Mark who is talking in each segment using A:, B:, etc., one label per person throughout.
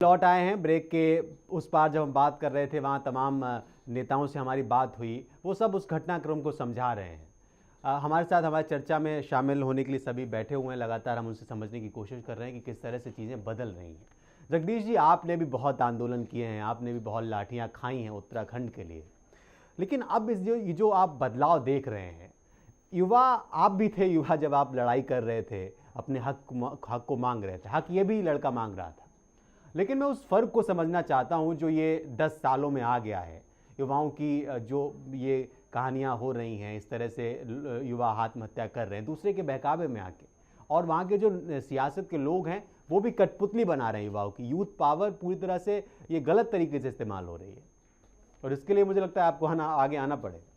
A: लौट आए हैं ब्रेक के उस पार। जब हम बात कर रहे थे वहाँ तमाम नेताओं से हमारी बात हुई, वो सब उस घटनाक्रम को समझा रहे हैं। हमारे साथ हमारी चर्चा में शामिल होने के लिए सभी बैठे हुए हैं। लगातार हम उनसे समझने की कोशिश कर रहे हैं कि किस तरह से चीज़ें बदल रही हैं। जगदीश जी, आपने भी बहुत आंदोलन किए हैं, आपने भी बहुत लाठियाँ खाई हैं उत्तराखंड के लिए, लेकिन अब ये जो आप बदलाव देख रहे हैं, युवा, आप भी थे युवा जब आप लड़ाई कर रहे थे, अपने हक को मांग रहे थे, हक ये भी लड़का मांग रहा था, लेकिन मैं उस फ़र्क को समझना चाहता हूँ जो ये 10 सालों में आ गया है। युवाओं की जो ये कहानियाँ हो रही हैं, इस तरह से युवा आत्महत्या कर रहे हैं दूसरे के बहकावे में आके, और वहाँ के जो सियासत के लोग हैं वो भी कठपुतली बना रहे हैं युवाओं की। यूथ पावर पूरी तरह से ये गलत तरीके से इस्तेमाल हो रही है, और इसके लिए मुझे लगता है आपको आगे आना पड़ेगा।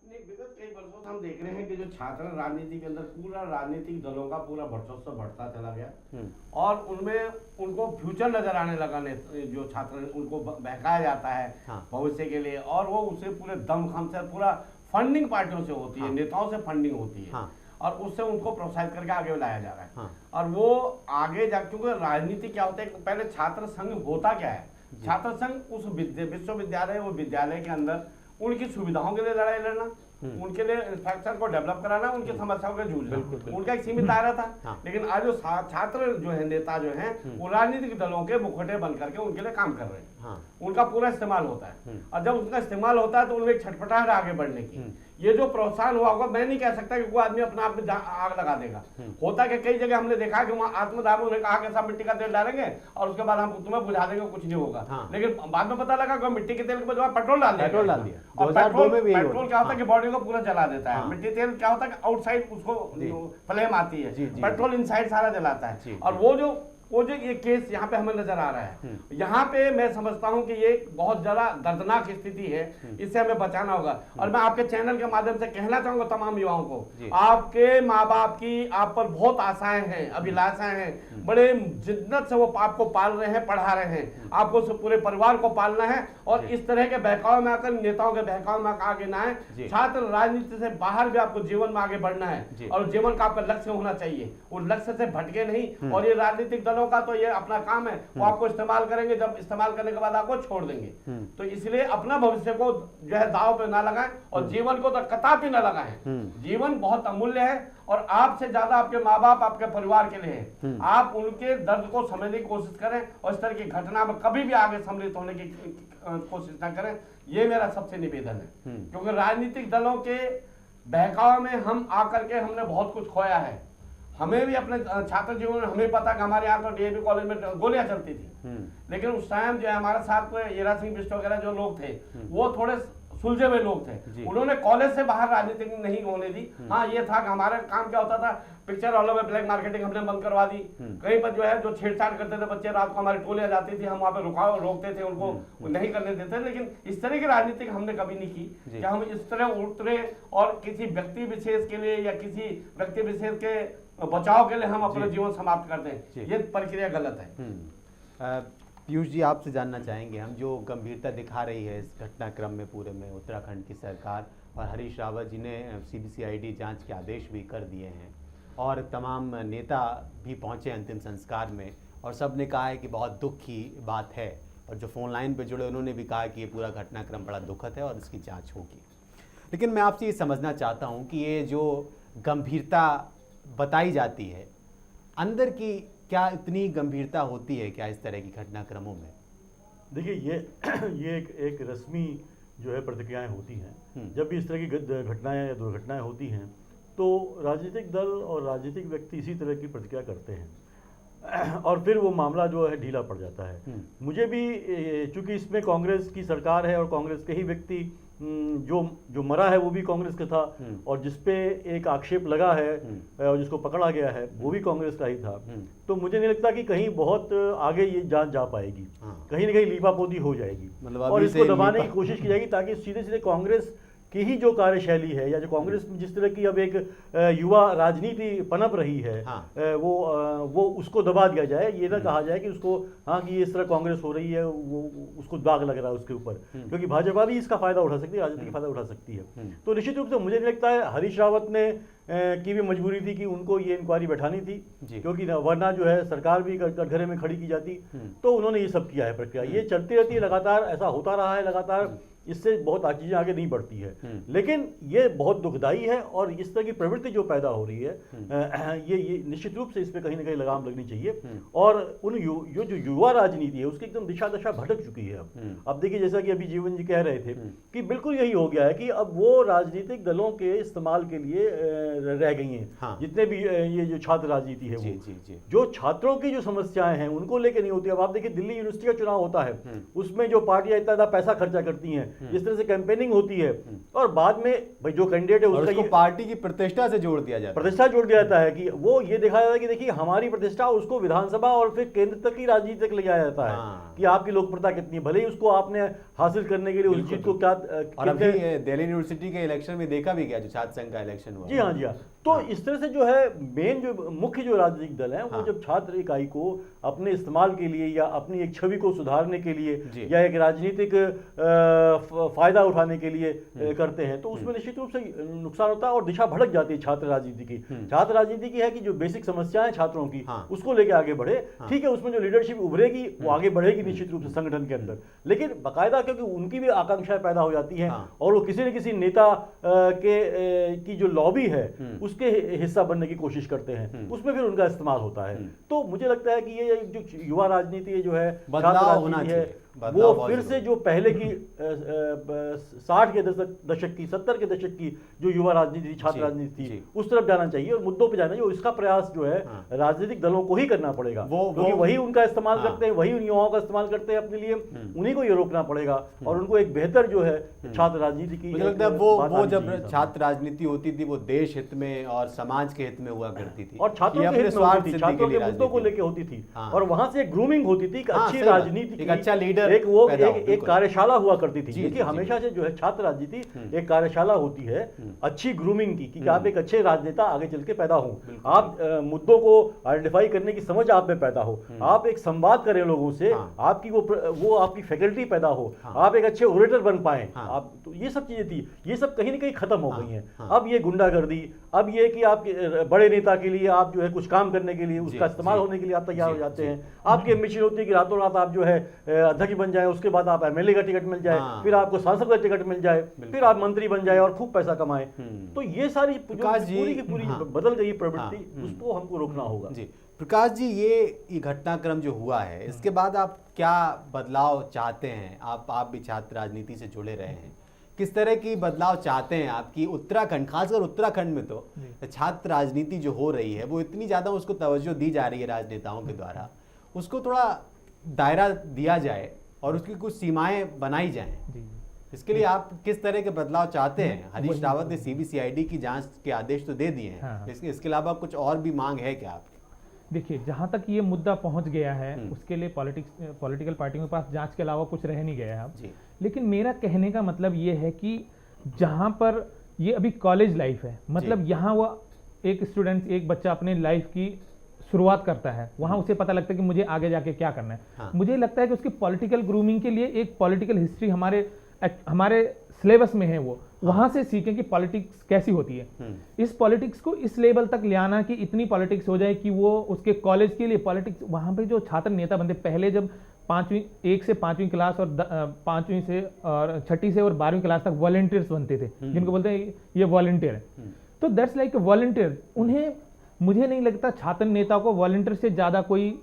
B: नहीं, विगत कई वर्षों से हम देख रहे हैं कि जो छात्र राजनीति के अंदर पूरा राजनीतिक दलों का पूरा वर्चस्व बढ़ता चला गया और उनमें उनको फ्यूचर नजर आने लगा। जो छात्र उनको बहकाया जाता है भविष्य के लिए, और वो उसे पूरे दमखम से, पूरा फंडिंग पार्टियों से होती है, नेताओं से फंडिंग होती है, और उससे उनको प्रोत्साहित करके आगे लाया जा रहा है। और वो आगे जा, क्योंकि राजनीति क्या होता है, पहले छात्र संघ होता क्या है, छात्र संघ उस विश्वविद्यालय, वो विद्यालय के अंदर उनकी सुविधाओं के लिए लड़ाई लड़ना, उनके लिए इंफ्रास्ट्रक्चर को डेवलप कराना, उनकी समस्याओं का जूझना, उनका एक सीमित दायरा था। लेकिन आज जो छात्र जो है, नेता जो हैं, वो राजनीतिक दलों के मुखौटे बन करके उनके लिए काम कर रहे हैं। उनका पूरा इस्तेमाल होता है, और जब उनका इस्तेमाल होता है तो उनमें एक छटपटाहट आगे बढ़ने की। ये जो प्रोत्साहन हुआ होगा, मैं नहीं कह सकता कि कोई आदमी अपने आप में आग लगा देगा। होता कि कई जगह हमने देखा कि वहाँ आत्मदाह ने कहा कि सब मिट्टी का तेल डालेंगे और उसके बाद हम तुम्हें बुझा देंगे, कुछ नहीं होगा। लेकिन बाद में पता लगा कि मिट्टी के तेल के बजाय पेट्रोल डाल दिया। और पेट्रोल क्या होता है कि बॉडी को पूरा जला देता है। मिट्टी तेल क्या होता है कि आउटसाइड उसको फ्लेम आती है, पेट्रोल इनसाइड सारा जलाता है। और वो जो ये केस यहाँ पे हमें नजर आ रहा है, यहाँ पे मैं समझता हूँ कि ये बहुत ज्यादा दर्दनाक स्थिति है, इससे हमें बचाना होगा। और मैं आपके चैनल के माध्यम से कहना चाहूंगा तमाम युवाओं को, आपके माँ बाप की आप पर बहुत आशाएं हैं, अभिलाषाएं हैं, बड़े जिद्दत से वो आपको पाल रहे हैं, पढ़ा रहे हैं, आपको पूरे परिवार को पालना है। और इस तरह के बहकाव में आकर, नेताओं के बहकाव में आगे ना आए। छात्र राजनीति से बाहर भी आपको जीवन में आगे बढ़ना है, और जीवन का आपका लक्ष्य होना चाहिए, उस लक्ष्य से भटके नहीं। और ये राजनीतिक दलों का तो ये अपना काम है, वो आपको इस्तेमाल करेंगे, जब इस्तेमाल करने के बाद आपको छोड़ देंगे। तो इसलिए अपना भविष्य को जो है दांव पे ना लगाएं, और जीवन को तो कदापि ना लगाएं। जीवन बहुत अमूल्य है, और आपसे ज्यादा आपके माँ बाप आपके परिवार के लिए है। आप उनके दर्द को समझने की कोशिश करें, और इस तरह की घटना में कभी भी आगे सम्मिलित होने की कोशिश ना करें। ये मेरा सबसे निवेदन है, क्योंकि राजनीतिक दलों के बहकाव में हम आकर के हमने बहुत कुछ खोया है। हमें भी अपने छात्र जीवन में हमें पता कि हमारे यहाँ तो डीएवी कॉलेज में गोलियां चलती थी, लेकिन उस टाइम जो है हमारे साथ ईरा सिंह बिष्ट वगैरह जो लोग थे, वो थोड़े सुलझे हुए लोग थे, उन्होंने कॉलेज से बाहर राजनीति नहीं होने दी। हाँ, ये था कि हमारे काम क्या होता था, पिक्चर हॉलों में ब्लैक मार्केटिंग हमने बंद करवा दी। कहीं पर जो है जो छेड़छाड़ करते थे बच्चे, रात को हमारी टोलियां जाती थी, हम वहाँ पे रोकते थे, उनको नहीं करने देते। लेकिन इस तरह की राजनीति हमने कभी नहीं की कि हम इस तरह उतरे और किसी व्यक्ति विशेष के लिए या किसी व्यक्ति विशेष के बचाव के लिए हम अपना जीवन समाप्त कर दें। ये प्रक्रिया गलत है।
A: पीयूष जी, आपसे जानना चाहेंगे हम, जो गंभीरता दिखा रही है इस घटनाक्रम में पूरे में उत्तराखंड की सरकार, और हरीश रावत जी ने सीबीसीआईडी जांच के आदेश भी कर दिए हैं, और तमाम नेता भी पहुंचे अंतिम संस्कार में, और सब ने कहा है कि बहुत दुख की बात है, और जो फ़ोन लाइन पे जुड़े उन्होंने भी कहा कि ये पूरा घटनाक्रम बड़ा दुखद है और इसकी जाँच होगी। लेकिन मैं आपसे ये समझना चाहता हूँ कि ये जो गंभीरता बताई जाती है, अंदर की क्या इतनी गंभीरता होती है क्या इस तरह की घटनाक्रमों में?
C: देखिए, ये एक रस्मी जो है प्रतिक्रियाएं होती हैं। जब भी इस तरह की घटनाएं या दुर्घटनाएं होती हैं, तो राजनीतिक दल और राजनीतिक व्यक्ति इसी तरह की प्रतिक्रिया करते हैं, और फिर वो मामला जो है ढीला पड़ जाता है। मुझे भी, चूंकि इसमें कांग्रेस की सरकार है और कांग्रेस के ही व्यक्ति, जो मरा है वो भी कांग्रेस का था, और जिसपे एक आक्षेप लगा है और जिसको पकड़ा गया है वो भी कांग्रेस का ही था। तो मुझे नहीं लगता कि कहीं बहुत आगे ये जांच जा पाएगी, कहीं ना कहीं लीपापोती हो जाएगी, और इसको दबाने की कोशिश की जाएगी ताकि सीधे सीधे कांग्रेस की ही जो कार्यशैली है, या जो कांग्रेस में जिस तरह की अब एक युवा राजनीति पनप रही है, वो उसको दबा दिया जाए। ये ना कहा जाए कि उसको हाँ कि इस तरह कांग्रेस हो रही है, वो उसको दाग लग रहा है उसके ऊपर, क्योंकि भाजपा भी इसका फायदा उठा सकती है, राजनीति का फायदा उठा सकती है। तो निश्चित रूप से मुझे नहीं लगता है हरीश रावत ने की भी मजबूरी थी कि उनको ये इंक्वायरी बैठानी थी, क्योंकि वरना जो है सरकार भी कटघरे में खड़ी की जाती। तो उन्होंने ये सब किया है। प्रक्रिया ये चलती रहती है, लगातार ऐसा होता रहा है, लगातार इससे बहुत चीजें आगे नहीं बढ़ती है। लेकिन ये बहुत दुखदाई है, और इस तरह की प्रवृत्ति जो पैदा हो रही है, ये निश्चित रूप से इस पे कहीं ना कहीं लगाम लगनी चाहिए। और उन जो युवा राजनीति है उसकी एकदम दिशा दशा भटक चुकी है। अब देखिए, जैसा कि अभी जीवन जी कह रहे थे कि बिल्कुल यही हो गया है कि अब वो राजनीतिक दलों के इस्तेमाल के लिए रह गई हैं। जितने भी ये जो छात्र राजनीति है, वो जो छात्रों की जो समस्याएं हैं उनको लेकर नहीं होती। अब आप देखिए, दिल्ली यूनिवर्सिटी का चुनाव होता है, उसमें जो पार्टियां इतना ज्यादा पैसा खर्चा करती हैं, इस तरह से कैंपेनिंग होती है, और बाद में भाई जो कैंडिडेट है उसको
A: पार्टी की प्रतिष्ठा से जोड़ दिया जाता है।
C: प्रतिष्ठा जोड़ दिया जाता है कि वो ये दिखाया जाता है कि देखिए हमारी प्रतिष्ठा, उसको विधानसभा और फिर केंद्र तक की राजनीति तक ले जाया जाता है कि आपकी लोकप्रियता कितनी है, भले ही उसको आपने हासिल करने के लिए उस जीत को क्या।
A: और अभी दिल्ली यूनिवर्सिटी के इलेक्शन में देखा भी गया, जो छात्र संघ का इलेक्शन हुआ।
C: जी हाँ, जी हाँ। तो इस तरह से जो है मेन जो मुख्य जो राजनीतिक दल है, वो जब छात्र इकाई को अपने इस्तेमाल के लिए या अपनी एक छवि को सुधारने के लिए या एक राजनीतिक फायदा उठाने के लिए करते हैं, तो उसमें निश्चित रूप से नुकसान होता है और दिशा भटक जाती है छात्र राजनीति की। छात्र राजनीति की है कि जो बेसिक समस्याएं छात्रों की, उसको लेके आगे बढ़े। ठीक है, उसमें जो लीडरशिप उभरेगी वो आगे बढ़ेगी निश्चित रूप से संगठन के अंदर, लेकिन बाकायदा क्योंकि उनकी भी आकांक्षाएं पैदा हो जाती हैं और वो किसी न किसी नेता की जो लॉबी है उसके हिस्सा बनने की कोशिश करते हैं, उसमें फिर उनका इस्तेमाल होता है। तो मुझे लगता है कि ये जो युवा राजनीति जो है,
A: बदलाव होना चाहिए,
C: वो फिर से जो पहले की 60 के दशक की, 70 के दशक की जो युवा राजनीति, छात्र राजनीति थी, उस तरफ जाना चाहिए और मुद्दों पे जाना चाहिए। इसका प्रयास जो है राजनीतिक दलों को ही करना पड़ेगा, क्योंकि वही उनका इस्तेमाल करते हैं, वही उन युवाओं का इस्तेमाल करते हैं अपने लिए, उन्हीं को ये रोकना पड़ेगा और उनको एक बेहतर जो है छात्र राजनीति की।
A: मुझे लगता है वो जब छात्र राजनीति होती थी वो देश हित में और समाज के हित में हुआ करती थी,
C: और छात्रों के हित में होती थी, छात्रों के मुद्दों को लेकर होती थी, और वहां से ग्रूमिंग होती थी, अच्छी राजनीति,
A: एक अच्छा लीडर,
C: एक कार्यशाला हुआ करती थी। देखिए, हमेशा से जो है छात्र राजनीति एक कार्यशाला होती है अच्छी ग्रूमिंग की, कि आप एक अच्छे राजनेता आगे चल के पैदा हो, आप मुद्दों को आइडेंटिफाई करने की समझ आप में पैदा हो, आप एक संवाद करें लोगों से, आपकी वो आपकी फैकल्टी पैदा हो, आप एक अच्छे ओरेटर बन पाए। आप तो ये सब चीजें थी, ये सब कहीं ना कहीं खत्म हो गई हैं। अब ये गुंडागर्दी, अब ये कि आपके बड़े नेता के लिए आप जो है कुछ काम करने के लिए, उसका इस्तेमाल होने के लिए आप तैयार हो जाते हैं। आपकी एम्बिशन होती है कि रातों रात आप जो है अध्यक्ष बन जाए, उसके बाद आप एमएलए का टिकट मिल जाए, फिर आपको सांसद का टिकट मिल जाए, फिर आप मंत्री बन जाए और खूब पैसा कमाए। तो ये सारी पूरी की पूरी बदल गई प्रवृत्ति, उसको हमको रोकना होगा।
A: जी प्रकाश जी, ये घटनाक्रम जो हुआ है, इसके बाद आप क्या बदलाव चाहते हैं? आप भी छात्र राजनीति से जुड़े रहे हैं, किस तरह की बदलाव चाहते हैं आपकी उत्तराखंड, खासकर उत्तराखंड में तो छात्र राजनीति जो हो रही है वो इतनी ज़्यादा उसको तवज्जो दी जा रही है राजनेताओं के द्वारा, उसको थोड़ा दायरा दिया जाए और उसकी कुछ सीमाएं बनाई जाएं। इसके लिए आप किस तरह के बदलाव चाहते हैं? हरीश रावत ने सीबीसीआईडी की जांच के आदेश तो दे दिए हैं, इसके अलावा कुछ और भी मांग है क्या आपकी?
D: देखिए, जहाँ तक ये मुद्दा पहुँच गया है उसके लिए पॉलिटिकल पार्टियों के पास जांच के अलावा कुछ रह नहीं गया है अब। लेकिन मेरा कहने का मतलब ये है कि जहाँ पर ये अभी कॉलेज लाइफ है, मतलब यहाँ वो एक स्टूडेंट, एक बच्चा अपने लाइफ की शुरुआत करता है, वहाँ उसे पता लगता है कि मुझे आगे जाके क्या करना है। मुझे लगता है कि उसकी पॉलिटिकल ग्रूमिंग के लिए एक पॉलिटिकल हिस्ट्री हमारे सिलेबस में है, वो वहां से सीखें कि पॉलिटिक्स कैसी होती है। इस पॉलिटिक्स को इस लेवल तक ले आना कि इतनी पॉलिटिक्स हो जाए कि वो उसके कॉलेज के लिए पॉलिटिक्स, वहां पे जो छात्र नेता बनते, पहले जब 1 से 5वीं क्लास और 5वीं से और 6ठी से और 12वीं क्लास तक वॉलंटियर्स बनते थे, जिनको बोलते हैं ये वॉलंटियर है, तो दैट्स लाइक वॉलंटियर। उन्हें, मुझे नहीं लगता छात्र नेता को वॉलंटियर से ज्यादा कोई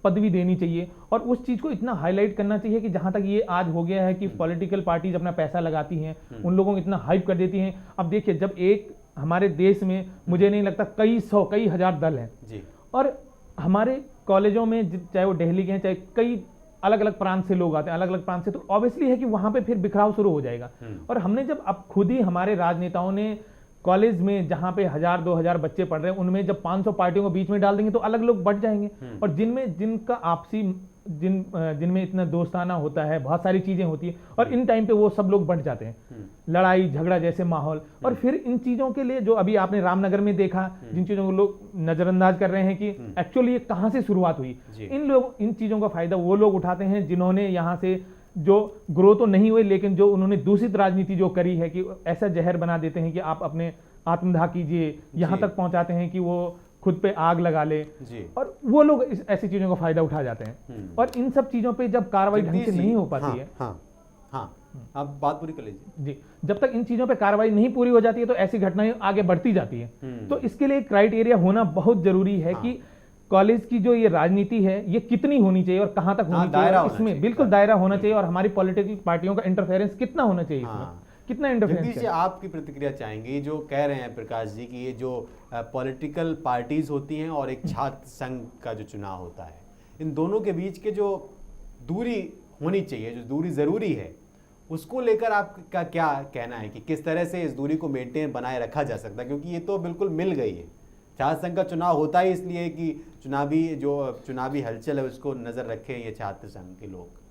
D: पदवी देनी चाहिए और उस चीज को इतना हाईलाइट करना चाहिए कि जहां तक ये आज हो गया है कि पॉलिटिकल पार्टीज अपना पैसा लगाती हैं, उन लोगों को इतना हाइप कर देती हैं। अब देखिए, जब एक हमारे देश में मुझे नहीं लगता कई हजार दल हैं और हमारे कॉलेजों में चाहे वो दिल्ली के हैं, चाहे कई अलग अलग प्रांत से लोग आते हैं, अलग अलग प्रांत से, तो ऑब्वियसली है कि वहां पे फिर बिखराव शुरू हो जाएगा। और हमने जब अब खुद ही हमारे राजनेताओं ने कॉलेज में जहां पे 1000-2000 बच्चे पढ़ रहे हैं, उनमें जब 500 पार्टियों को बीच में डाल देंगे तो अलग लोग बढ़ जाएंगे और जिनका आपसी जिनमें इतना दोस्ताना होता है, बहुत सारी चीजें होती है, और इन टाइम पे वो सब लोग बंट जाते हैं, लड़ाई झगड़ा जैसे माहौल। और फिर इन चीजों के लिए जो अभी आपने रामनगर में देखा, जिन चीजों को लोग नजरअंदाज कर रहे हैं कि एक्चुअली ये कहां से शुरुआत हुई, इन चीजों का फायदा वो लोग उठाते हैं जिन्होंने यहाँ से जो ग्रो तो नहीं हुए, लेकिन जो उन्होंने दूषित राजनीति जो करी है कि ऐसा जहर बना देते हैं कि आप अपने आत्मदाह कीजिए, यहाँ तक पहुंचाते हैं कि वो खुद पे आग लगा ले, और वो लोग ऐसी चीजों का फायदा उठा जाते हैं। और इन सब चीजों पे जब कार्रवाई ढंग से नहीं हो पाती है,
A: आप बात पूरी कर लीजिए
D: जी, जब तक इन चीजों पे कार्रवाई नहीं पूरी हो जाती है तो ऐसी घटनाएं आगे बढ़ती जाती है। तो इसके लिए क्राइटेरिया होना बहुत जरूरी है कि कॉलेज की जो ये राजनीति है ये कितनी होनी चाहिए और कहां तक होनी चाहिए, इसमें बिल्कुल दायरा होना चाहिए, और हमारी पॉलिटिकल पार्टियों का इंटरफेरेंस कितना होना चाहिए, इसमें कितना इंटरफेरेंस
A: से आपकी प्रतिक्रिया चाहेंगे। जो कह रहे हैं प्रकाश जी कि ये जो पॉलिटिकल पार्टीज होती हैं और एक छात्र संघ का जो चुनाव होता है, इन दोनों के बीच के जो दूरी होनी चाहिए, जो दूरी ज़रूरी है, उसको लेकर आपका क्या कहना है कि किस तरह से इस दूरी को मेंटेन बनाए रखा जा सकता है? क्योंकि ये तो बिल्कुल मिल गई है। छात्र संघ का चुनाव होता ही इसलिए कि चुनावी हलचल है उसको नज़र रखें ये छात्र संघ के लोग।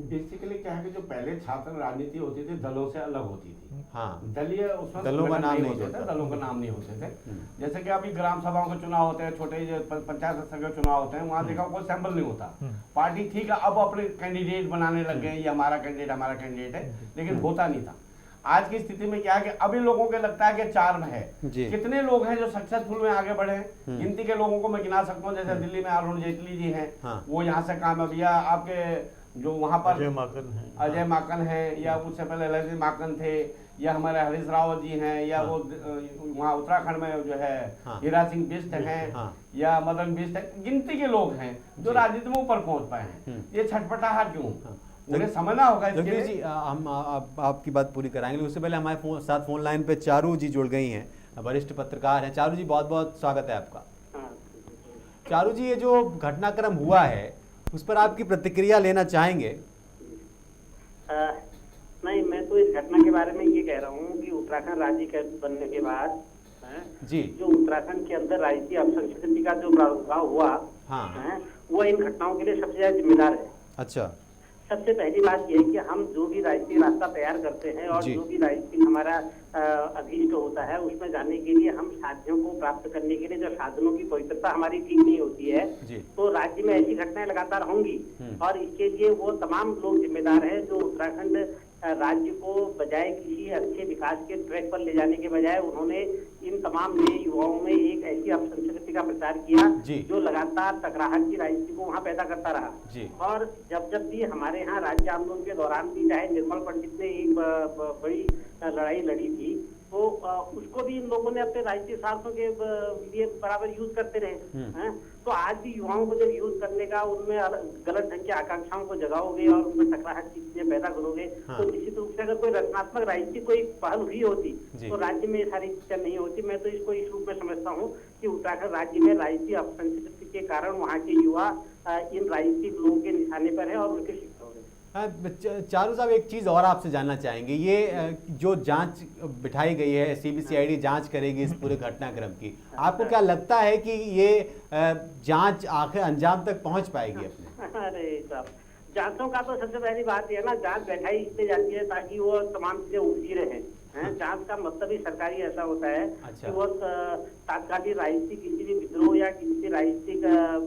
B: बेसिकली क्या है कि जो पहले छात्र राजनीति होती थी दलों से अलग होती थी। दलीय उसमें
A: दलों का नाम नहीं
B: होते थे, दलों का नाम नहीं होते थे। जैसे कि अभी ग्राम सभाओं के चुनाव होते हैं, छोटे पंचायत संघ के चुनाव होते हैं, वहाँ देखा कोई सैंपल नहीं होता। पार्टी ठीक है अब अपने कैंडिडेट बनाने लग गए, ये हमारा कैंडिडेट है, लेकिन होता नहीं था। आज की स्थिति में क्या है कि अभी लोगों को लगता है कि चार्म है। कितने लोग हैं जो सक्सेसफुल में आगे बढ़े हैं? गिनती के लोगों को मैं गिना सकता हूँ। जैसे दिल्ली में अरुण जेटली जी हैं, वो यहाँ से कामयाब, या आपके जो वहाँ पर अजय माकन है, या उससे पहले ललित माकन थे, या हमारे हरीश रावत जी हैं, या वो वहाँ उत्तराखंड में जो है हीरा सिंह बिष्ट हैं, या मदन बिष्ट है। गिनती के लोग हैं जो राजनीति में ऊपर पहुंच पाए हैं। ये छटपटाहट क्यों? उन्हें समझना होगा।
A: जगदीश जी, हम आपकी बात पूरी कराएंगे। उससे पहले हमारे साथ फोन लाइन पे चारू जी जुड़ गई हैं, वरिष्ठ पत्रकार हैं। चारू जी, बहुत बहुत स्वागत है आपका। चारू जी, ये जो घटनाक्रम हुआ है उस पर आपकी प्रतिक्रिया लेना चाहेंगे?
E: नहीं, मैं तो इस घटना के बारे में ये कह रहा हूँ कि उत्तराखंड राज्य के बनने के बाद
A: जी
E: जो उत्तराखंड के अंदर राजनीतिक अपसंस्कृति का जो प्रादुर्भाव हुआ वो इन घटनाओं के लिए सबसे ज्यादा जिम्मेदार है।
A: अच्छा,
E: सबसे पहली बात यह है कि हम जो भी राजनीतिक रास्ता तैयार करते हैं और जो भी राजनीतिक हमारा अभीष्ट होता है उसमें जाने के लिए हम साथियों को प्राप्त करने के लिए जो साधनों की पवित्रता हमारी ठीक नहीं होती है, तो राज्य में ऐसी घटनाएं लगातार होंगी। और इसके लिए वो तमाम लोग जिम्मेदार हैं जो उत्तराखंड राज्य को बजाय किसी अच्छे विकास के ट्रैक पर ले जाने के बजाय उन्होंने इन तमाम नए युवाओं में एक ऐसी अपसंस्कृति का प्रचार किया जो लगातार टकराहट की राजनीति को वहाँ पैदा करता रहा। और जब भी हमारे यहाँ राज्य आंदोलन के दौरान भी चाहे निर्मल पंडित ने एक बड़ी लड़ाई लड़ी थी, तो उसको भी इन लोगों ने अपने राजनीतिक स्वार्थों के लिए बराबर यूज करते रहे। तो आज भी युवाओं को जब यूज करने का उनमें गलत ढंग की आकांक्षाओं को जगाओगे और उनमें टकराहट की चीजें पैदा करोगे, तो निश्चित रूप से अगर कोई रचनात्मक राजनीति कोई पहल हुई होती तो राज्य में ये सारी चीजें नहीं होती। मैं तो इसको इस रूप में समझता हूँ कि उत्तराखंड राज्य में राजनीतिक अपसंस्कृति के कारण वहाँ के युवा इन राजनीतिक लोगों के निशाने पर है और उनके शिक्षक हो गए।
A: चारू साहब, एक चीज़ और आपसे जानना चाहेंगे। ये जो जांच बिठाई गई है, सीबीसीआईडी जांच करेगी इस पूरे घटनाक्रम की, आपको क्या लगता है कि ये जांच आखिर अंजाम तक पहुंच पाएगी अपने?
E: अरे साहब, जांचों का तो सबसे पहली बात है ना, जांच बैठाई इसलिए जाती है ताकि वो तमाम चीजें उलझी रहे। जांच का मतलब ही सरकारी ऐसा होता है कि वो तात्कालिक राजनीतिक किसी भी विद्रोह या किसी राजनीतिक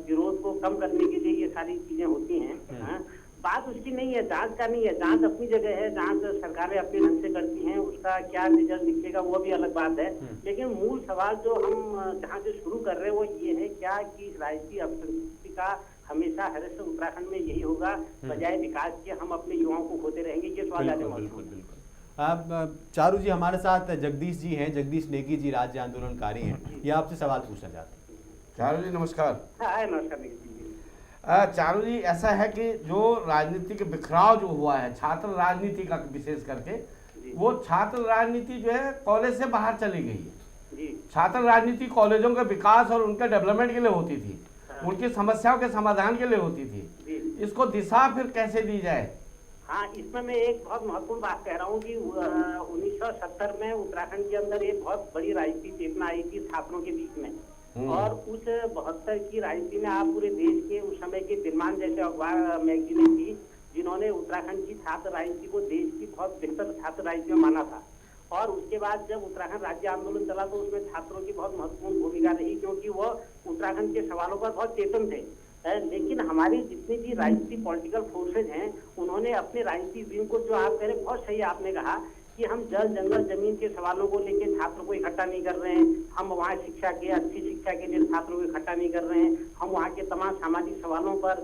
E: विरोध को कम करने के लिए ये सारी चीजें होती हैं। बात उसकी नहीं है, जांच का नहीं है। जांच अपनी जगह है, जांच सरकारें अपने ढंग से करती हैं, उसका क्या रिजल्ट निकलेगा वो भी अलग बात है। लेकिन मूल सवाल जो हम जहाँ से शुरू कर रहे हैं वो ये है, क्या कि राजनीतिक अपसंस्कृति का हमेशा हरिश्चंद्र उत्तराखंड में यही होगा, बजाय विकास के हम अपने युवाओं को खोते रहेंगे? ये सवाल ज्यादा महत्वपूर्ण है।
A: चारू जी, हमारे साथ जगदीश जी हैं, जगदीश नेगी जी, राज्य आंदोलनकारी हैं। ये आपसे सवाल पूछना चाहते हैं।
B: चारू जी नमस्कार।
E: नमस्कार।
B: चारू जी, ऐसा है कि जो राजनीतिक बिखराव जो हुआ है छात्र राजनीति का विशेष करके, वो छात्र राजनीति जो है कॉलेज से बाहर चली गई है। छात्र राजनीति कॉलेजों के विकास और उनके डेवलपमेंट के लिए होती थी, उनकी समस्याओं के समाधान के लिए होती थी। इसको दिशा फिर कैसे दी जाए?
E: हाँ, इसमें मैं एक बहुत महत्वपूर्ण बात कह रहा हूँ कि 1970 में उत्तराखंड के अंदर एक बहुत बड़ी राजनीतिक चेतना आई थी छात्रों के बीच में। और उस 72 की राजनीति में आप पूरे देश के उस समय के दिनमान जैसे अखबार मैगजीनें थी जिन्होंने उत्तराखंड की छात्र राजनीति को देश की बहुत बेहतर छात्र राजनीति में माना था। और उसके बाद जब उत्तराखंड राज्य आंदोलन चला तो उसमें छात्रों की बहुत महत्वपूर्ण भूमिका रही, क्योंकि वह उत्तराखंड के सवालों पर बहुत चेतन थे। लेकिन हमारी जितनी भी राजनीतिक पॉलिटिकल फोर्सेज हैं उन्होंने अपने राजनीतिक विंग को, जो आप कह रहे बहुत सही आपने कहा कि हम जल जंगल जमीन के सवालों को लेकर छात्रों को इकट्ठा नहीं कर रहे हैं, हम वहाँ शिक्षा के अच्छी शिक्षा के लिए छात्रों को इकट्ठा नहीं कर रहे हैं, हम वहाँ के तमाम सामाजिक सवालों पर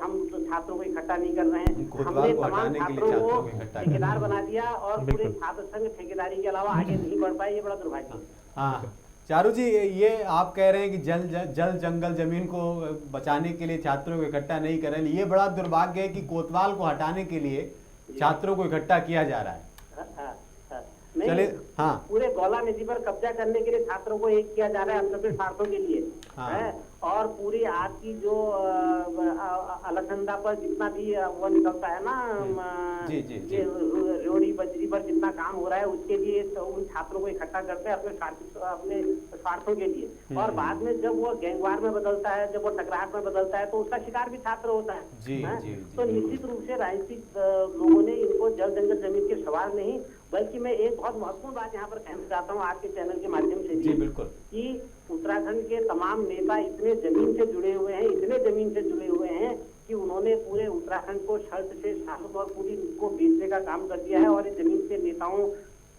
E: हम छात्रों को इकट्ठा नहीं कर रहे हैं। हमने तमाम छात्रों को ठेकेदार बना दिया और पूरे छात्र संघ ठेकेदारी के अलावा आगे नहीं बढ़ पाए। ये बड़ा दुर्भाग्य है।
A: हाँ चारू जी, ये आप कह रहे हैं कि जल जंगल जमीन को बचाने के लिए छात्रों को इकट्ठा नहीं कर रहे हैं, ये बड़ा दुर्भाग्य है कि कोतवाल को हटाने के लिए छात्रों को इकट्ठा किया जा रहा है।
E: चले
A: हाँ,
E: पूरे गौला नदी पर कब्जा करने के लिए छात्रों को एक किया जा रहा है अपने स्वार्थों के लिए। हाँ। और पूरी आपकी जो अलकनंदा पर जितना भी वो निकलता है ना, ये रोड़ी बजरी पर जितना काम हो रहा है उसके लिए तो उन छात्रों को इकट्ठा करते हैं अपने स्वार्थों के लिए। और बाद में जब वो गैंगवार में बदलता है, जब वो टकराहट में बदलता है तो उसका शिकार भी छात्र होता है। तो निश्चित रूप से राजनीतिक लोगों ने इनको जल जंगल जमीन के सवाल नहीं, बल्कि मैं एक बहुत महत्वपूर्ण बात यहाँ पर कहना चाहता हूँ आपके चैनल के माध्यम से
A: जी बिल्कुल,
E: कि उत्तराखंड के तमाम नेता इतने जमीन से जुड़े हुए हैं, इतने जमीन से जुड़े हुए हैं कि उन्होंने पूरे उत्तराखंड को शर्त से शासन और पूरी को बेचने का काम कर दिया है। और इस जमीन से नेताओं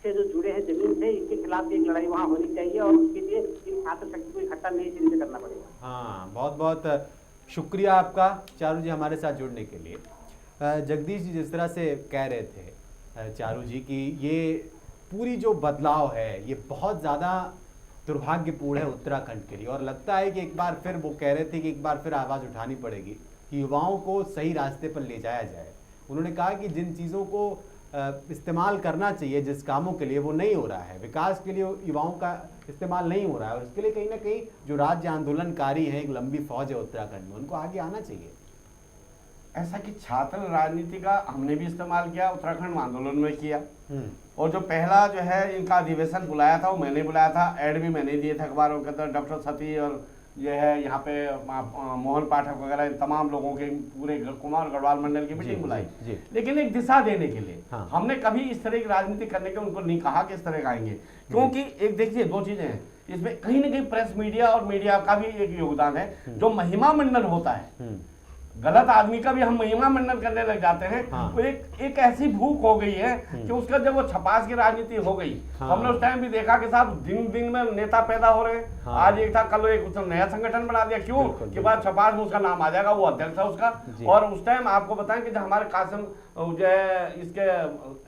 E: से जो जुड़े हैं जमीन से, इसके खिलाफ एक लड़ाई वहाँ होनी चाहिए और उसके लिए इन छात्र शक्ति को इकट्ठा नई सिरे से करना पड़ेगा।
A: हाँ, बहुत बहुत शुक्रिया आपका चारू जी हमारे साथ जुड़ने के लिए। जगदीश जी, जिस तरह से कह रहे थे चारू जी की ये पूरी जो बदलाव है ये बहुत ज़्यादा दुर्भाग्यपूर्ण है उत्तराखंड के लिए, और लगता है कि एक बार फिर वो कह रहे थे कि एक बार फिर आवाज़ उठानी पड़ेगी कि युवाओं को सही रास्ते पर ले जाया जाए। उन्होंने कहा कि जिन चीज़ों को इस्तेमाल करना चाहिए जिस कामों के लिए वो नहीं हो रहा है, विकास के लिए युवाओं का इस्तेमाल नहीं हो रहा है, और इसके लिए कहीं ना कहीं जो राज्य आंदोलनकारी हैं, एक लंबी फौज है उत्तराखंड में, उनको आगे आना चाहिए।
B: ऐसा कि छात्र राजनीति का हमने भी इस्तेमाल किया, उत्तराखंड आंदोलन में किया, और जो पहला जो है इनका अधिवेशन बुलाया था वो मैंने बुलाया था, ऐड भी मैंने दिए थे अखबारों के अंदर। डॉक्टर सती और ये है यहाँ पे मोहन पाठक वगैरह तमाम लोगों के पूरे कुमार गढ़वाल मंडल की मीटिंग बुलाई, लेकिन एक दिशा देने के लिए। हाँ। हमने कभी इस तरह की राजनीति करने के उनको नहीं कहा कि इस तरह आएंगे, क्योंकि एक देखिए दो चीजें हैं इसमें, कहीं ना कहीं प्रेस मीडिया और मीडिया का भी एक योगदान है। जो महिमा मंडल होता है, गलत आदमी का भी हम महिमा मंडन करने लग जाते हैं। हाँ। तो एक ऐसी भूख हो गई है कि उसका जब वो छपास की राजनीति हो गई। हाँ। हमने उस टाइम भी देखा कि साहब दिन दिन में नेता पैदा हो रहे हैं। हाँ। आज एक था, कल एक नया संगठन बना दिया, क्यों कि बाद छपास में उसका नाम आ जाएगा, वो अध्यक्ष है उसका। और उस टाइम आपको बताएं कि जब हमारे कासिम जो है इसके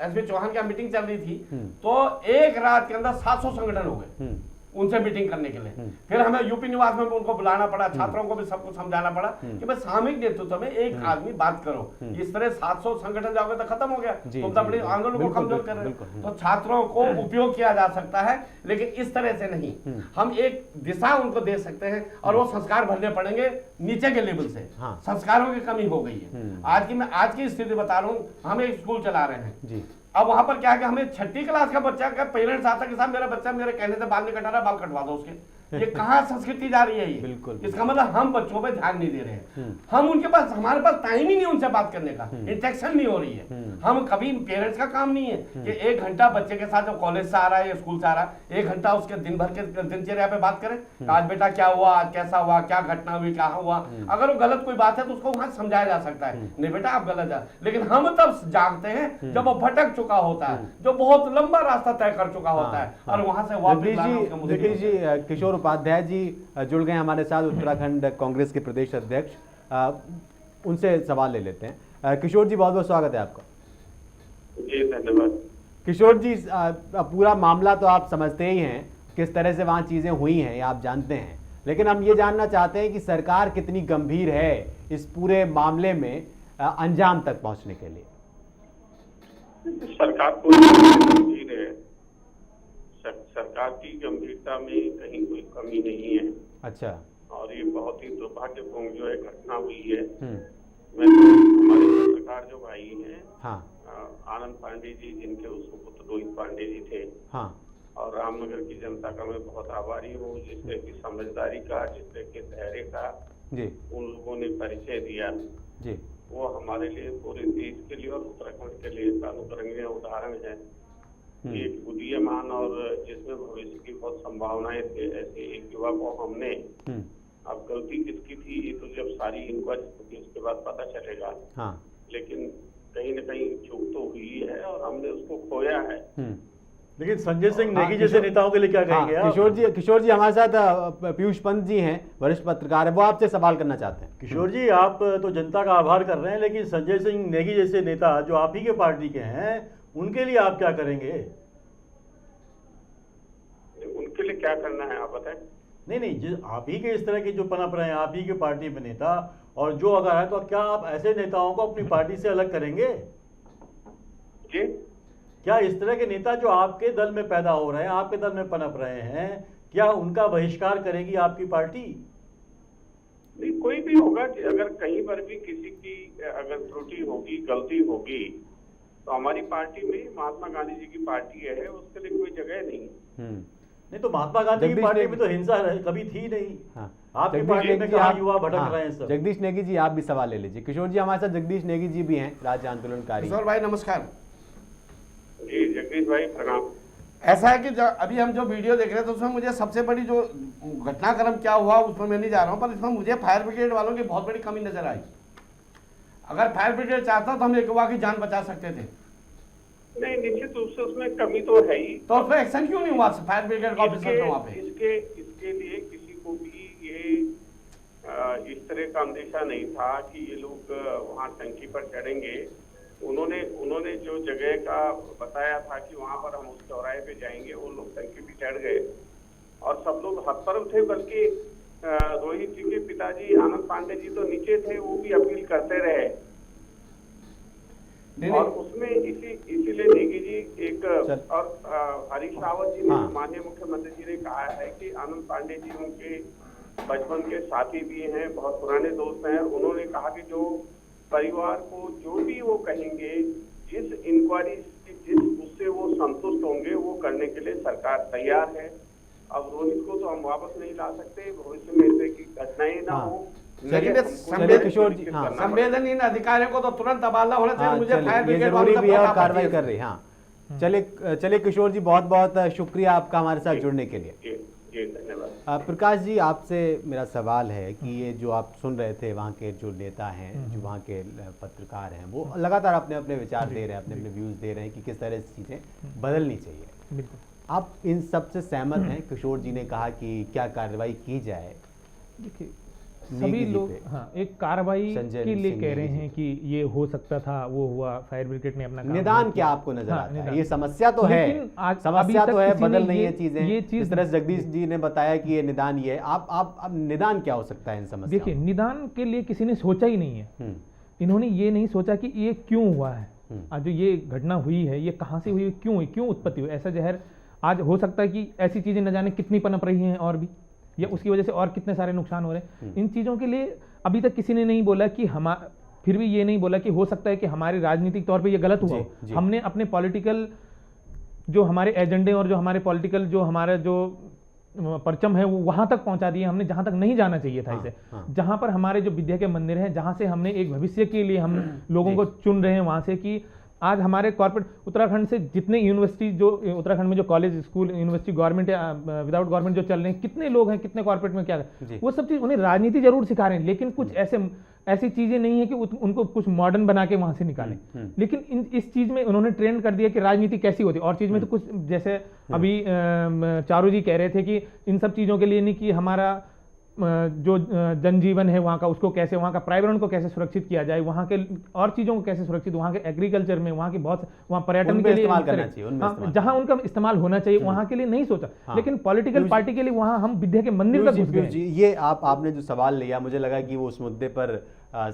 B: एसपी चौहान की मीटिंग चल रही थी तो एक रात के अंदर 700 संगठन हो गए उनसे मीटिंग करने के लिए। फिर हमें यूपी निवास में उनको बुलाना पड़ा, छात्रों को भी सबको समझाना पड़ा कि भाई सामूहिक नेतृत्व में एक आदमी बात करो। इस तरह 700 संगठन जाओगे तो खत्म हो गया, तो बड़ी आंदोलन को कमजोर कर रहे हैं। तो छात्रों को उपयोग किया जा सकता है, लेकिन इस तरह से नहीं। हम एक दिशा उनको दे सकते हैं और वो संस्कार भरने पड़ेंगे नीचे के लेवल से। संस्कारों की कमी हो गई है। आज की स्थिति बता रहा हूँ, हम एक स्कूल चला रहे हैं। अब वहां पर क्या है कि हमें 6ठी क्लास का बच्चा का पेरेंट्स आता है कि साहब मेरा बच्चा मेरे कहने से बाल नहीं कटा रहा, बाल कटवा दो उसके। ये कहाँ संस्कृति जा रही है ये? बिल्कुल। इसका मतलब हम बच्चों पे ध्यान नहीं दे रहे हैं। हम उनके पास, हमारे पास टाइम ही नहीं उनसे बात करने का, इंटरेक्शन नहीं हो रही है। हम कभी, पेरेंट्स का काम नहीं है कि 1 घंटा बच्चे के साथ जब कॉलेज से आ रहा है या स्कूल से आ रहा है 1 घंटा उसके दिन भर के दिनचर्या पे बात करें। आज बेटा क्या हुआ, आज कैसा हुआ, क्या घटना हुई, क्या हुआ। अगर वो गलत कोई बात है तो उसको वहां समझाया जा सकता है, नहीं बेटा आप गलत जा। लेकिन हम तब जागते हैं जब वो भटक चुका होता है, जो बहुत लंबा रास्ता तय कर चुका होता है, और वहां से वापस।
A: जी, किशोर उपाध्याय जी जुड़ गए हमारे साथ, उत्तराखंड कांग्रेस के प्रदेश अध्यक्ष, उनसे सवाल ले लेते हैं। किशोर जी, बहुत बहुत स्वागत है आपका।
F: जी धन्यवाद।
A: किशोर जी, पूरा मामला तो आप समझते ही हैं, किस तरह से वहाँ चीज़ें हुई हैं आप जानते हैं, लेकिन हम ये जानना चाहते हैं कि सरकार कितनी गंभीर है इस पूरे मामले में अंजाम तक पहुँचने के लिए।
F: सरकार को गंभीर है, सरकार की गंभीरता में कहीं कोई कमी नहीं है।
A: अच्छा।
F: और ये बहुत ही दुर्भाग्यपूर्ण जो है घटना हुई है। मैं तो हमारे पत्रकार जो भाई हैं, हाँ, आनंद पांडे जी, जिनके उसको पुत्र रोहित पांडे जी थे, हाँ, और रामनगर की जनता का मैं बहुत आभारी हूँ, जिस तरह की समझदारी का, जिस तरह के धैर्य का
A: जी
F: उन लोगों ने परिचय दिया,
A: जी
F: वो हमारे लिए, पूरे देश के लिए और उत्तराखंड के लिए अनुकरणीय उदाहरण है। एक उदीयमान और जिसमें भविष्य की बहुत संभावनाएं थे, ऐसे एक युवा को हमने, अब गलती किसकी थी ये तो जब सारी इंक्वायरी होगी उसके बाद पता चलेगा,
A: हाँ
F: लेकिन कहीं न कहीं चूक तो हुई है और हमने उसको खोया है।
C: लेकिन संजय सिंह
A: हाँ,
C: नेगी जैसे नेताओं के लिए क्या कहेंगे आप?
A: किशोर जी हमारे साथ पीयूष पंत जी हैं, वरिष्ठ पत्रकार है, वो आपसे सवाल करना चाहते हैं।
C: किशोर जी, आप तो जनता का आभार कर रहे हैं, लेकिन संजय सिंह नेगी जैसे नेता जो आप ही के पार्टी के हैं, उनके लिए आप क्या करेंगे?
F: उनके लिए क्या करना है आप बताएं।
C: नहीं, आप ही के इस तरह के जो पनप रहे हैं, आप ही के पार्टी में नेता, और जो अगर है तो क्या आप ऐसे नेताओं को अपनी पार्टी से अलग करेंगे?
F: जी,
C: क्या इस तरह के नेता जो आपके दल में पैदा हो रहे हैं, आपके दल में पनप रहे हैं, क्या उनका बहिष्कार करेगी आपकी पार्टी?
F: नहीं, कोई भी होगा कि अगर कहीं पर भी किसी की अगर त्रुटि होगी, गलती होगी, तो हमारी पार्टी में, महात्मा गांधी जी की पार्टी है, उसके लिए कोई जगह नहीं।
C: नहीं तो महात्मा गांधी की पार्टी में तो हिंसा कभी थी नहीं।
A: हाँ,
C: आपकी
A: जगदीश
C: पार्टी
A: नेगी
C: में
A: जी,
C: कहाँ
A: आप-
C: युवा भटक
A: हाँ,
C: रहे हैं सब?
A: जगदीश नेगी जी आप भी सवाल ले लीजिए। किशोर जी हमारे साथ जगदीश नेगी जी भी हैं, राज्य आंदोलनकारी।
B: किशोर भाई नमस्कार।
F: जी जगदीश भाई प्रणाम।
B: ऐसा है कि अभी हम जो वीडियो देख रहे थे उसमें मुझे सबसे बड़ी जो घटनाक्रम क्या हुआ उसमें मैं नहीं जा रहा हूँ, पर इसमें मुझे फायर ब्रिगेड वालों की बहुत बड़ी कमी नजर आई। अगर फायर ब्रिगेड चाहता तो हम एक युवा की जान बचा सकते थे।
F: नहीं, निश्चित रूप से उसमें कमी तो है ही।
B: तो उसमें एक्शन क्यों नहीं हुआ फायर ब्रिगेड का ऑफिसर वहाँ पे?
F: इसके लिए किसी को भी ये इस तरह का अंदेशा नहीं था कि ये लोग वहाँ टंकी पर चढ़ेंगे। उन्होंने जो जगह का बताया था कि वहाँ पर हम उस चौराहे पे जाएंगे, वो लोग टंकी पे चढ़ गए और सब लोग हतप्रभ थे। बल्कि रोहित जी के पिताजी आनंद पांडे जी तो नीचे थे, वो भी अपील करते रहे। और उसमें इसीलिए नेगी जी एक और हरीश रावत जी ने, माननीय मुख्यमंत्री जी ने कहा है कि आनंद पांडे जी उनके बचपन के साथी भी हैं, बहुत पुराने दोस्त हैं। उन्होंने कहा कि जो परिवार को जो भी वो कहेंगे, जिस इंक्वायरी जिस उससे वो संतुष्ट होंगे, वो करने के लिए सरकार तैयार है। अब रोहित को तो हम वापस नहीं ला सकते, भविष्य में ऐसे की घटनाएं ना हो।
A: किशोर जी, हाँ,
B: संवेदनहीन अधिकारियों को तो तुरंत तबादला होना चाहिए। मुझे फायर
A: ये
B: ब्रिगेड
A: जरूरी
B: वालों
A: भी है
B: से
A: और
B: बहुत
A: कार्रवाई
B: आपत्ति
A: कर रही है। हाँ, चलिए किशोर जी, बहुत बहुत शुक्रिया आपका हमारे साथ जुड़ने के लिए।
F: जी धन्यवाद।
A: प्रकाश जी, आपसे मेरा सवाल है कि ये जो आप सुन रहे थे, वहाँ के जो नेता हैं, जो वहाँ के पत्रकार हैं, वो लगातार अपने अपने विचार दे रहे हैं, अपने अपने व्यूज़ दे रहे हैं कि किस तरह से चीज़ें बदलनी चाहिए। आप इन सब से सहमत हैं? किशोर जी ने कहा कि क्या कार्रवाई की जाए।
D: देखिए, सभी लोग हाँ एक कार्रवाई के लिए कह रहे हैं कि ये हो सकता था, वो हुआ, फायर ब्रिगेड ने अपना काम
A: निदान क्या आपको नजर आता है?
D: निदान।
A: ये समस्या तो है, समस्या तो है, बदल नहीं है चीजें।
D: ये
A: इस तरह से जगदीश जी ने बताया कि ये निदान ये है। आप अब निदान क्या हो सकता है इन समस्याओं?
D: देखिए, निदान के लिए किसी ने सोचा ही नहीं है। इन्होंने ये नहीं सोचा कि ये क्यों हुआ है, आज जो ये घटना हुई है ये कहाँ से हुई, क्यों हुई, क्यों उत्पत्ति हुई। ऐसा जहर आज हो सकता है कि ऐसी चीजें न जाने कितनी पनप रही हैं और भी, या उसकी वजह से और कितने सारे नुकसान हो रहे हैं। इन चीज़ों के लिए अभी तक किसी ने नहीं बोला कि फिर भी ये नहीं बोला कि हो सकता है कि हमारे राजनीतिक तौर पे ये गलत हुआ हो। हमने अपने पॉलिटिकल जो हमारे एजेंडे और जो हमारे पॉलिटिकल जो हमारा जो परचम है वो वहां तक पहुंचा दिए हमने, जहां तक नहीं जाना चाहिए था इसे। जहां पर हमारे जो विद्या के मंदिर हैं, जहां से हमने एक भविष्य के लिए हम लोगों को चुन रहे हैं, वहां से कि आज हमारे कॉर्पोरेट उत्तराखंड से जितने यूनिवर्सिटी जो उत्तराखंड में जो कॉलेज स्कूल यूनिवर्सिटी गवर्नमेंट या विदाउट गवर्नमेंट जो चल रहे हैं, कितने लोग हैं, कितने कॉर्पोरेट में क्या है, वो सब चीज़ उन्हें राजनीति जरूर सिखा रहे हैं, लेकिन कुछ ऐसी चीजें नहीं है कि उनको कुछ मॉडर्न बना के वहां से निकालें। लेकिन इस चीज में उन्होंने ट्रेंड कर दिया कि राजनीति कैसी होती है, और चीज में तो कुछ जैसे अभी चारू जी कह रहे थे कि इन सब चीजों के लिए नहीं कि हमारा जो जनजीवन है वहाँ का, उसको कैसे, वहाँ का पर्यावरण को कैसे सुरक्षित किया जाए, वहाँ के और चीज़ों को कैसे सुरक्षित, वहाँ के एग्रीकल्चर में, वहाँ की बहुत, वहाँ पर्यटन के लिए जहाँ उनका इस्तेमाल होना चाहिए वहाँ के लिए नहीं सोचा। लेकिन पॉलिटिकल पार्टी के लिए वहाँ हम विद्या के मंदिर तक घुस गए।
A: ये आपने जो सवाल लिया, मुझे लगा कि वो उस मुद्दे पर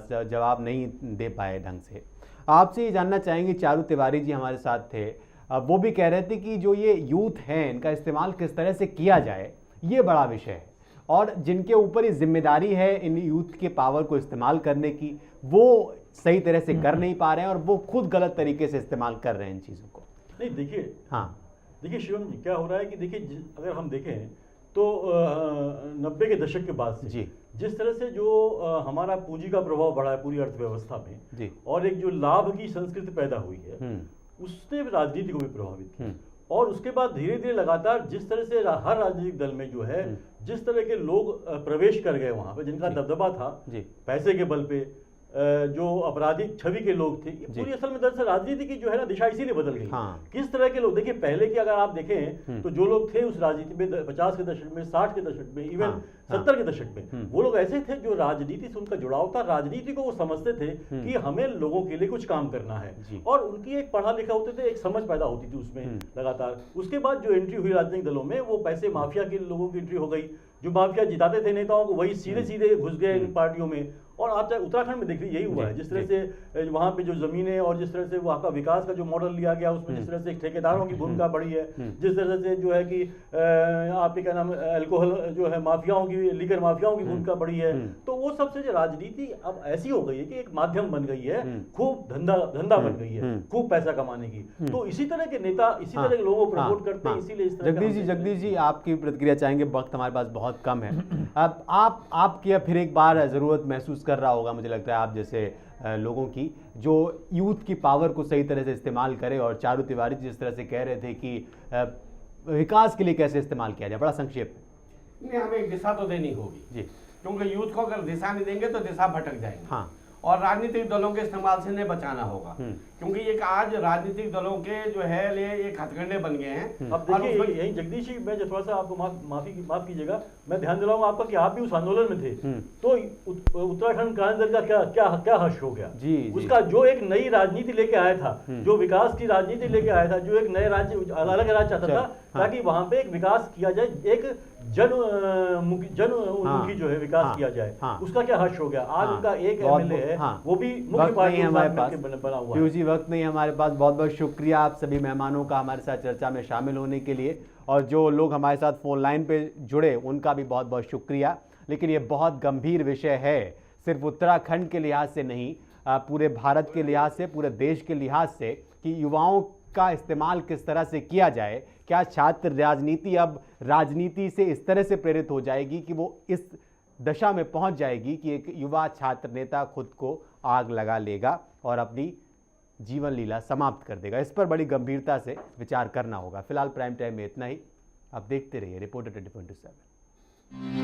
A: जवाब नहीं दे पाए ढंग से। आपसे ये जानना चाहेंगे, चारू तिवारी जी हमारे साथ थे, वो भी कह रहे थे कि जो ये यूथ है इनका इस्तेमाल किस तरह से किया जाए, ये बड़ा विषय है, और जिनके ऊपर ये जिम्मेदारी है इन यूथ के पावर को इस्तेमाल करने की, वो सही तरह से कर नहीं पा रहे हैं और वो खुद गलत तरीके से इस्तेमाल कर रहे हैं इन चीज़ों को।
C: नहीं देखिए,
A: हाँ
C: देखिए शिवम जी, क्या हो रहा है कि देखिए अगर हम देखें तो 90 के दशक के बाद से
A: जी
C: जिस तरह से जो हमारा पूंजी का प्रभाव बढ़ा है पूरी अर्थव्यवस्था में
A: जी
C: और एक जो लाभ की संस्कृति पैदा हुई है उसने राजनीति को भी प्रभावित किया। और उसके बाद धीरे धीरे लगातार जिस तरह से हर राजनीतिक दल में जो है जिस तरह के लोग प्रवेश कर गए वहां पे, जिनका दबदबा था पैसे के बल पे, जो आपराधिक छवि के लोग थे, पूरी असल में दरअसल राजनीति की जो है ना दिशा इसीलिए बदल गई। किस तरह के लोग, देखिए पहले की अगर आप देखें तो जो लोग थे उस राजनीति में 50 के दशक में, 60 के दशक में, इवन 70 के दशक में, वो लोग ऐसे थे जो राजनीति से उनका जुड़ाव था, राजनीति को वो समझते थे कि हमें लोगों के लिए कुछ काम करना है और उनकी एक पढ़ा लिखा होते थे, एक समझ पैदा होती थी उसमें लगातार। उसके बाद जो एंट्री हुई राजनीतिक दलों में वो पैसे माफिया के लोगों की एंट्री हो गई, जो माफिया जिताते थे नेताओं को वही सीधे सीधे घुस गए इन पार्टियों में। और आप चाहे उत्तराखंड में देख लीजिए यही हुआ है, जिस तरह से वहाँ पे जो जमीनें और जिस तरह से वहाँ का विकास का जो मॉडल लिया गया उसमें जिस तरह से ठेकेदारों की भूमिका बढ़ी है, जिस तरह से जो है कि आपके क्या नाम अल्कोहल जो है माफियाओं की, लीकर माफियाओं की भूमिका बढ़ी है, तो वो सबसे जो राजनीति अब ऐसी हो गई है कि एक माध्यम बन गई है, खूब धंधा बन गई है, खूब पैसा कमाने की। तो इसी तरह के नेता इसी तरह के लोगों को प्रमोट करते हैं, इसीलिए इस तरह।
A: जगदीश जी आपकी प्रतिक्रिया चाहेंगे, वक्त हमारे पास बहुत कम है। अब आपकी फिर एक बार जरूरत महसूस कर रहा होगा, मुझे लगता है आप जैसे लोगों की, जो यूथ की पावर को सही तरह से इस्तेमाल करे। और चारू तिवारी जिस तरह से कह रहे थे कि विकास के लिए कैसे इस्तेमाल किया जाए, बड़ा संक्षेप में।
B: नहीं, हमें एक दिशा तो देनी होगी
A: जी,
B: क्योंकि यूथ को अगर दिशा नहीं देंगे तो दिशा भटक जाएगी।
A: हाँ,
B: और राजनीतिक दलों के इस्तेमाल से नहीं बचाना होगा, क्योंकि एक आज राजनीतिक दलों के जो है ये हथकंडे बन गए हैं।
C: अब देखिए यही जगदीश जी, मैं थोड़ा सा आपको माफ कीजिएगा, मैं ध्यान दिलाऊंगा आपका कि आप भी उस आंदोलन में थे, तो उत्तराखंड क्रांति दल का क्या हर्ष हो गया जी, उसका जो एक नई राजनीति लेके आया था, जो विकास की राजनीति लेके आया था, जो एक नए राज्य अलग राज्य चाहता था ताकि वहां पे एक विकास किया जाए, एक जनमुखी जो है विकास किया जाए, उसका क्या हर्ष हो गया। आज उनका एक एमएलए है, वो भी मुख्य पार्टी
A: हमारे पास
C: बना हुआ
A: है। जी, वक्त नहीं हमारे पास। बहुत बहुत शुक्रिया आप सभी मेहमानों का हमारे साथ चर्चा में शामिल होने के लिए, और जो लोग हमारे साथ फोन लाइन पे जुड़े उनका भी बहुत बहुत शुक्रिया। लेकिन ये बहुत गंभीर विषय है, सिर्फ उत्तराखंड के लिहाज से नहीं, पूरे भारत के लिहाज से, पूरे देश के लिहाज से, कि युवाओं का इस्तेमाल किस तरह से किया जाए। क्या छात्र राजनीति अब राजनीति से इस तरह से प्रेरित हो जाएगी कि वो इस दशा में पहुंच जाएगी कि एक युवा छात्र नेता खुद को आग लगा लेगा और अपनी जीवन लीला समाप्त कर देगा। इस पर बड़ी गंभीरता से विचार करना होगा। फिलहाल प्राइम टाइम में इतना ही। आप देखते रहिए रिपोर्टर 20.7।